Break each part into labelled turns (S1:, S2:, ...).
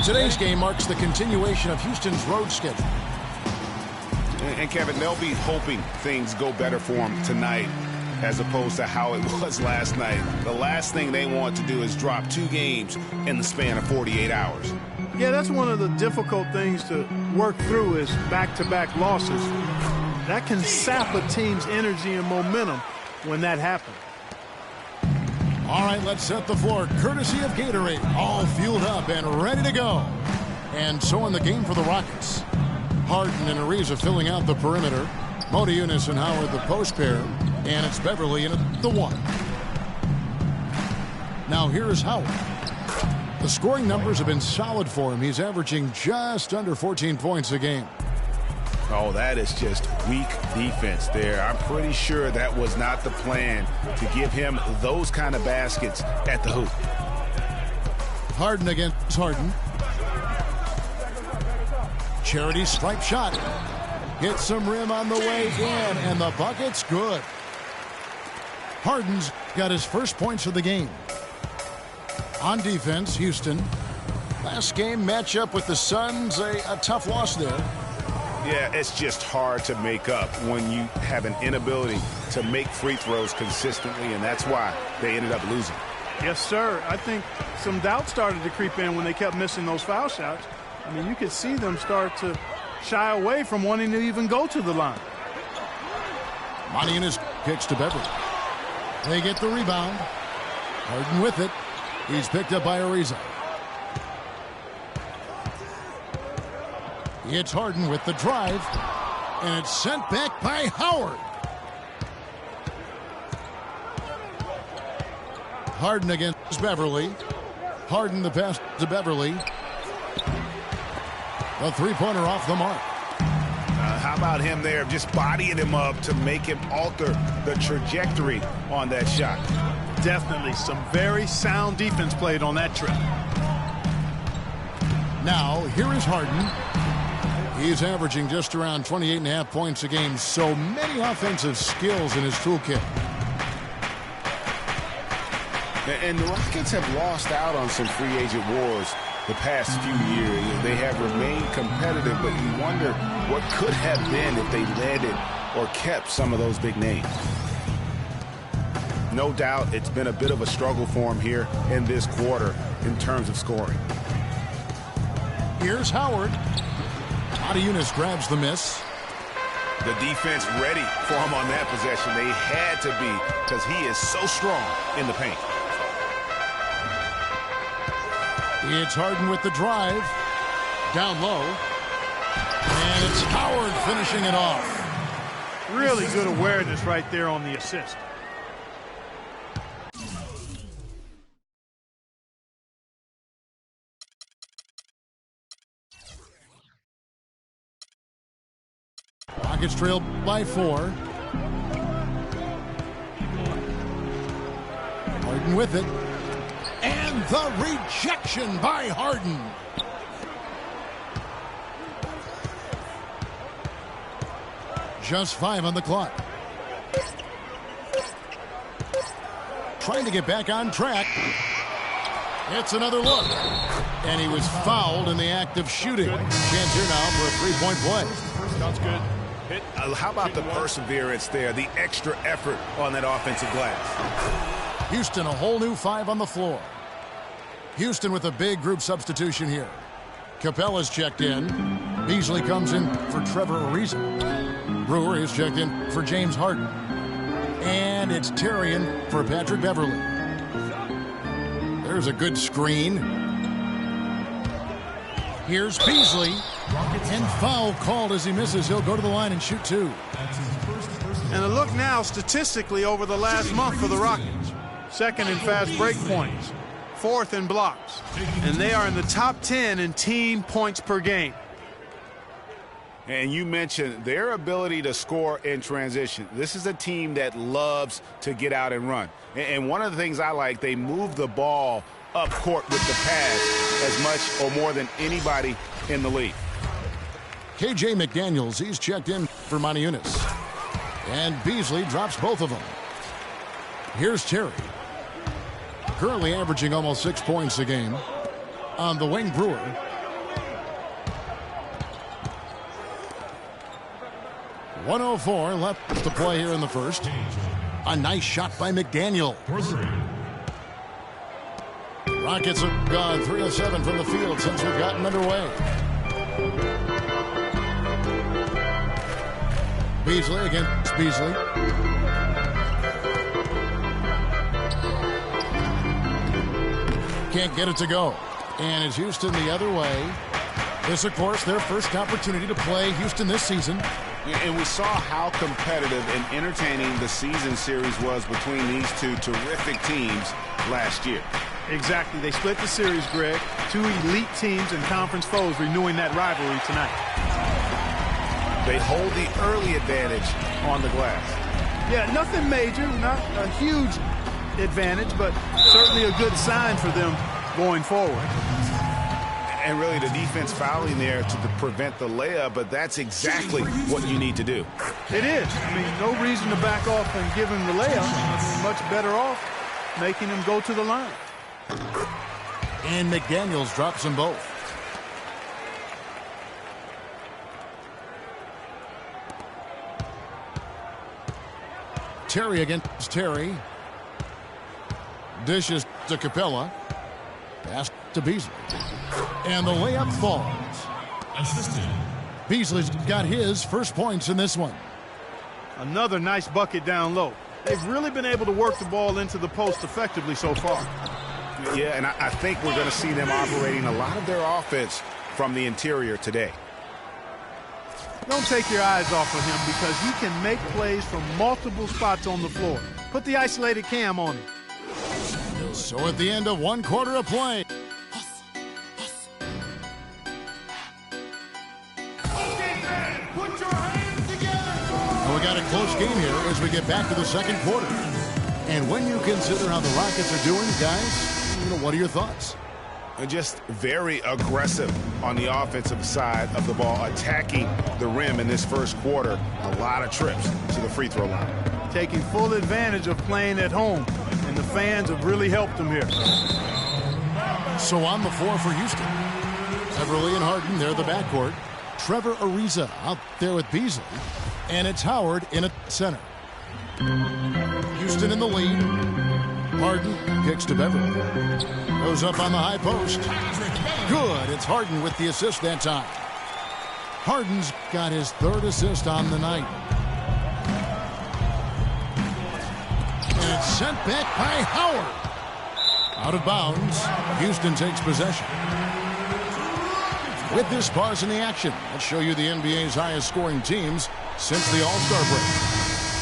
S1: Today's game marks the continuation of Houston's road schedule.
S2: And Kevin, they'll be hoping things go better for them tonight as opposed to how it was last night. The last thing they want to do is drop 2 games in the span of 48 hours.
S3: Yeah, that's one of the difficult things to work through is back-to-back losses. That can sap a team's energy and momentum when that happens.
S1: All right, let's set the floor. Courtesy of Gatorade, all fueled up and ready to go. And so in the game for the Rockets. Harden and Ariza filling out the perimeter. Modiunas and Howard the post pair. And it's Beverly in at the 1. Now here's Howard. The scoring numbers have been solid for him. He's averaging just under 14 points a game.
S2: Oh, that is just weak defense there. I'm pretty sure that was not the plan to give him those kind of baskets at the hoop.
S1: Harden against Harden. Charity stripe shot. Hits some rim on the way in, and the bucket's good. Harden's got his first points of the game. On defense, Houston. Last game matchup with the Suns, a tough loss there.
S2: Yeah, it's just hard to make up when you have an inability to make free throws consistently, and that's why they ended up losing.
S3: Yes, sir. I think some doubt started to creep in when they kept missing those foul shots. I mean, you could see them start to shy away from wanting to even go to the line.
S1: Modiunas kicks to Beverly. They get the rebound. Harden with it. He's picked up by Ariza. It's Harden with the drive, and it's sent back by Howard. Harden against Beverly. Harden the pass to Beverly. A three-pointer off the mark.
S2: How about him there, just bodying him up to make him alter the trajectory on that shot?
S3: Definitely some very sound defense played on that trip.
S1: Now, here is Harden. He's averaging just around 28.5 points a game. So many offensive skills in his toolkit.
S2: And the Rockets have lost out on some free agent wars the past few years. They have remained competitive, but you wonder what could have been if they landed or kept some of those big names. No doubt it's been a bit of a struggle for him here in this quarter in terms of scoring.
S1: Here's Howard. Modiunas grabs the miss.
S2: The defense ready for him on that possession. They had to be because he is so strong in the paint.
S1: It's Harden with the drive. Down low. And it's Howard finishing it off.
S3: Really good awareness right there on the assist.
S1: Rockets trail by 4. Harden with it. And the rejection by Harden. Just 5 on the clock. Trying to get back on track. It's another look. And he was fouled in the act of shooting. Chance here now for a three-point play.
S3: Sounds good.
S2: How about the perseverance there, the extra effort on that offensive glass?
S1: Houston, a whole new 5 on the floor. Houston with a big group substitution here. Capella's checked in. Beasley comes in for Trevor Ariza. Brewer is checked in for James Harden. And it's Terrian for Patrick Beverly. There's a good screen. Here's Beasley. And foul called as he misses. He'll go to the line and shoot 2.
S3: And a look now statistically over the last month for the Rockets. Second in fast break points. 4th in blocks. And they are in the top 10 in team points per game.
S2: And you mentioned their ability to score in transition. This is a team that loves to get out and run. And one of the things I like, they move the ball up court with the pass as much or more than anybody in the league.
S1: KJ McDaniels, he's checked in for Modiunas. And Beasley drops both of them. Here's Terry. Currently averaging almost 6 points a game. on the wing, Brewer. .104 left to play here in the first. A nice shot by McDaniel. Rockets have gone 3 of 7 from the field since we've gotten underway. Beasley against Beasley. Can't get it to go. And it's Houston the other way. This, of course, their first opportunity to play Houston this season.
S2: And we saw how competitive and entertaining the season series was between these two terrific teams last year.
S3: Exactly. They split the series, Greg. 2 elite teams and conference foes renewing that rivalry tonight.
S2: They hold the early advantage on the glass.
S3: Yeah, nothing major, not a huge advantage, but certainly a good sign for them going forward.
S2: And really the defense fouling there to prevent the layup, but that's exactly what you need to do.
S3: It is. I mean, no reason to back off and give him the layup. Much better off making him go to the line.
S1: And McDaniels drops them both. Terry against Terry. Dishes to Capella. Pass to Beasley. And the layup falls. Beasley's got his first points in this one.
S3: Another nice bucket down low. They've really been able to work the ball into the post effectively so far.
S2: Yeah, and I think we're going to see them operating a lot of their offense from the interior today.
S3: Don't take your eyes off of him because he can make plays from multiple spots on the floor. Put the isolated cam on him.
S1: So at the end of 1 quarter of play. And we got a close game here as we get back to the second quarter. And when you consider how the Rockets are doing, guys, what are your thoughts?
S2: Just very aggressive on the offensive side of the ball, attacking the rim in this first quarter. A lot of trips to the free throw line.
S3: Taking full advantage of playing at home, and the fans have really helped them here.
S1: So on the floor for Houston. Everly and Harden, they're the backcourt. Trevor Ariza out there with Beasley. And it's Howard in at center. Houston in the lead. Harden kicks to Beverly. Goes up on the high post. Good. It's Harden with the assist that time. Harden's got his 3rd assist on the night. And it's sent back by Howard. Out of bounds. Houston takes possession. With this pause in the action, let's show you the NBA's highest scoring teams since the All-Star break.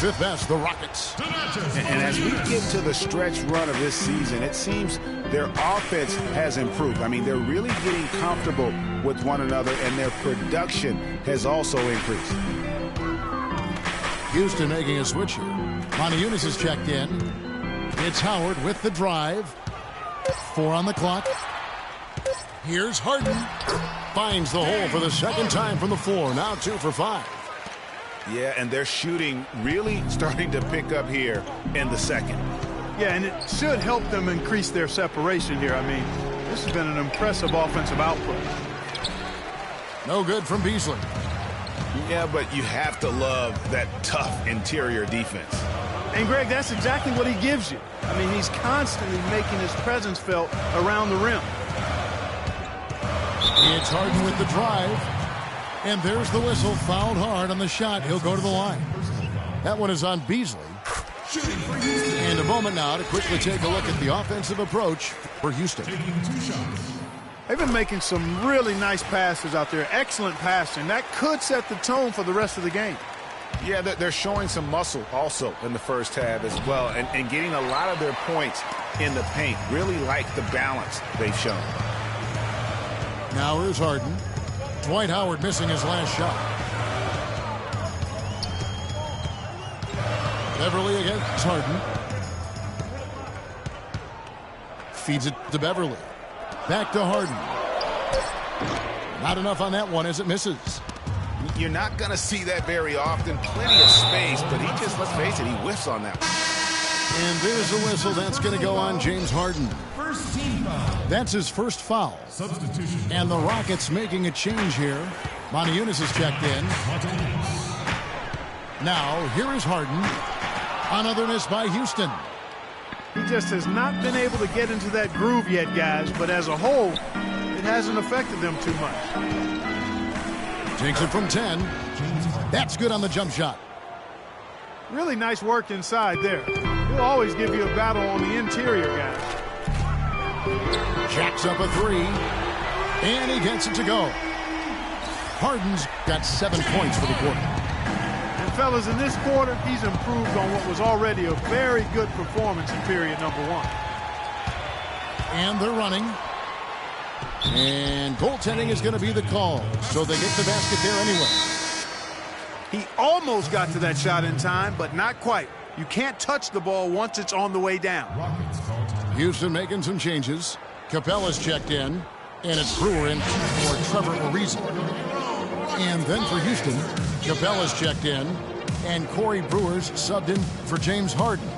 S1: 5th best, the Rockets.
S2: And as we get to the stretch run of this season, it seems their offense has improved. I mean, they're really getting comfortable with one another, and their production has also increased.
S1: Houston making a switch here. Montejunas is checked in. It's Howard with the drive. 4 on the clock. Here's Harden. Finds the hole for the second time from the floor. Now 2 for 5.
S2: Yeah, and their shooting really starting to pick up here in the second.
S3: Yeah, and it should help them increase their separation here. I mean, this has been an impressive offensive output.
S1: No good from Beasley.
S2: Yeah, but you have to love that tough interior defense.
S3: And, Greg, that's exactly what he gives you. I mean, he's constantly making his presence felt around the rim.
S1: It's Harden with the drive. And there's the whistle. Fouled hard on the shot. He'll go to the line. That one is on Beasley. And a moment now to quickly take a look at the offensive approach for Houston.
S3: They've been making some really nice passes out there. Excellent passing. That could set the tone for the rest of the game.
S2: Yeah, they're showing some muscle also in the first half as well, and getting a lot of their points in the paint. Really like the balance they've shown.
S1: Now here's Harden. Dwight Howard missing his last shot. Beverly against Harden. Feeds it to Beverly. Back to Harden. Not enough on that one as it misses.
S2: You're not going to see that very often. Plenty of space, but he just, let's face it, he whiffs on that one.
S1: And there's a whistle that's going to go on James Harden.
S4: first team foul.
S1: That's his first foul.
S4: Substitution.
S1: And the Rockets making a change here. Montiunas is checked in. Now, here is Harden. Another miss by Houston.
S3: He just has not been able to get into that groove yet, guys, but as a whole, it hasn't affected them too much.
S1: Takes it from 10. That's good on the jump shot.
S3: Really nice work inside there. He'll always give you a battle on the interior, guys.
S1: Jacks up a three. And he gets it to go. Harden's got 7 points for the quarter.
S3: And fellas, in this quarter, he's improved on what was already a very good performance in period number 1.
S1: And they're running. And goaltending is going to be the call. So they get the basket there anyway.
S3: He almost got to that shot in time, but not quite. You can't touch the ball once it's on the way down.
S1: Houston making some changes. Capella's checked in. And it's Brewer in for Trevor Ariza. And then for Houston, Capella's checked in. And Corey Brewer's subbed in for James Harden.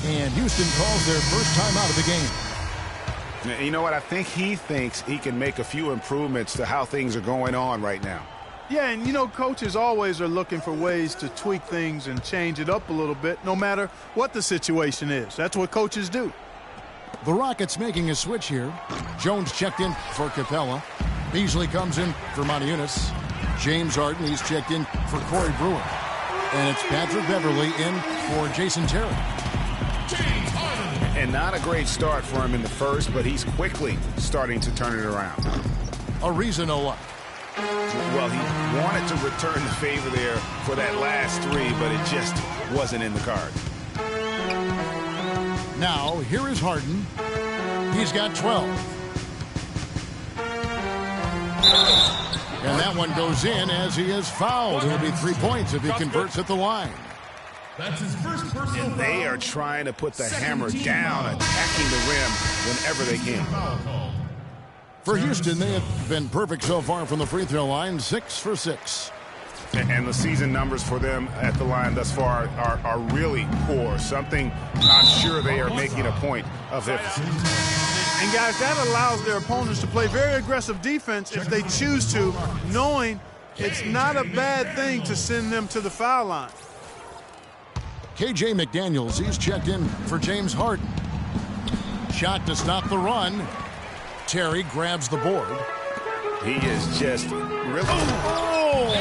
S1: And Houston calls their first time out of the game.
S2: You know what? I think he thinks he can make a few improvements to how things are going on right now.
S3: Yeah, and you know, coaches always are looking for ways to tweak things and change it up a little bit, no matter what the situation is. That's what coaches do.
S1: The Rockets making a switch here. Jones checked in for Capella. Beasley comes in for Montiunas. James Harden, he's checked in for Corey Brewer. And it's Patrick Beverley in for Jason Terry.
S2: And not a great start for him in the first, but he's quickly starting to turn it around.
S1: Ariza no luck.
S2: Well, he wanted to return the favor there for that last three, but it just wasn't in the card.
S1: Now, here is Harden. He's got 12. And that one goes in as he is fouled. It'll be 3 points if he converts at the line.
S4: That's his first personal
S2: And they are trying to put the hammer down, attacking the rim whenever they can.
S1: For Houston, they have been perfect so far from the free throw line, 6 for 6.
S2: And the season numbers for them at the line thus far are really poor. Something I'm sure they are making a point of emphasis.
S3: And guys, that allows their opponents to play very aggressive defense if they choose to, knowing it's not a bad thing to send them to the foul line.
S1: KJ McDaniels, he's checked in for James Harden. Shot to stop the run. Terry grabs the board.
S2: He is just really... Oh!